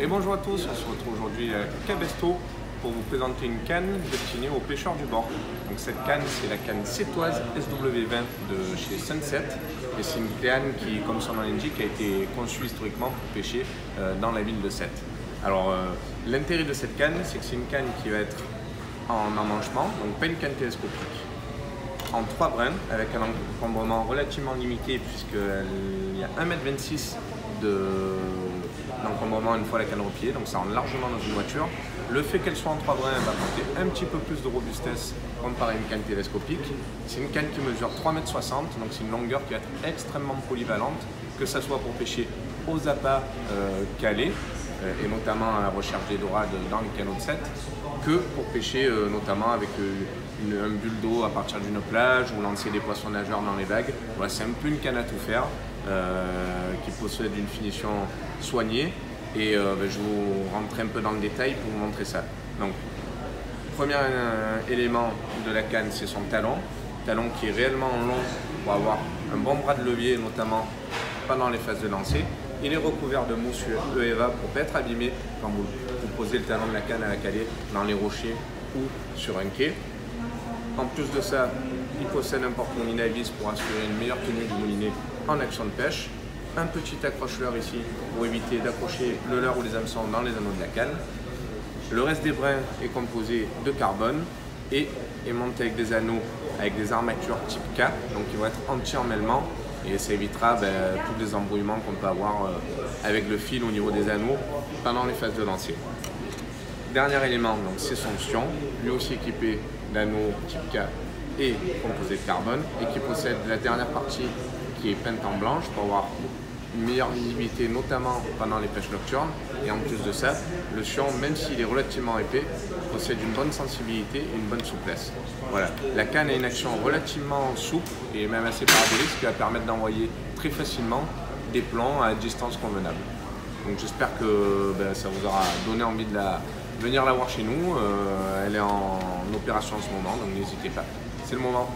Et bonjour à tous, on se retrouve aujourd'hui à Cabesto pour vous présenter une canne destinée aux pêcheurs du bord. Donc cette canne, c'est la canne sétoise SW20 de chez Sunset. Et c'est une canne qui, comme son nom l'indique, a été conçue historiquement pour pêcher dans la ville de Sète. Alors l'intérêt de cette canne, c'est que c'est une canne qui va être en emmanchement, donc pas une canne télescopique, en 3 brins, avec un encombrement relativement limité puisqu'il y a 1,26 m d'encombrement une fois la canne repliée, donc ça rentre largement dans une voiture. Le fait qu'elle soit en 3 brins va apporter un petit peu plus de robustesse comparé à une canne télescopique. C'est une canne qui mesure 3,60 m, donc c'est une longueur qui va être extrêmement polyvalente, que ce soit pour pêcher aux appâts calés, et notamment à la recherche des dorades dans les canaux de Sète, que pour pêcher notamment avec un bulle d'eau à partir d'une plage ou lancer des poissons nageurs dans les vagues. Voilà, c'est un peu une canne à tout faire qui possède une finition soignée et je vais vous rentrer un peu dans le détail pour vous montrer ça. Donc, premier élément de la canne, c'est son talon qui est réellement long pour avoir un bon bras de levier, notamment pendant les phases de lancer. Il est recouvert de mousse EVA pour ne pas être abîmé quand vous posez le talon de la canne à la calée dans les rochers ou sur un quai. En plus de ça, il possède un porte-moulinet à vis pour assurer une meilleure tenue du moulinet en action de pêche. Un petit accroche-leurre ici pour éviter d'accrocher le leurre ou les hameçons dans les anneaux de la canne. Le reste des brins est composé de carbone et est monté avec des anneaux avec des armatures type K, donc qui vont être anti-emmêlement. Et ça évitera tous les embrouillements qu'on peut avoir avec le fil au niveau des anneaux pendant les phases de lancer. Dernier élément, c'est son fion, lui aussi équipé d'anneaux type K et composé de carbone, et qui possède la dernière partie qui est peinte en blanche pour avoir une meilleure visibilité, notamment pendant les pêches nocturnes. Et en plus de ça, le fion, même s'il est relativement épais, possède une bonne sensibilité et une bonne souplesse. Voilà. La canne a une action relativement souple et même assez parabolique, ce qui va permettre d'envoyer très facilement des plans à distance convenable. Donc j'espère que ça vous aura donné envie de venir la voir chez nous. Elle est en opération en ce moment, donc n'hésitez pas. C'est le moment.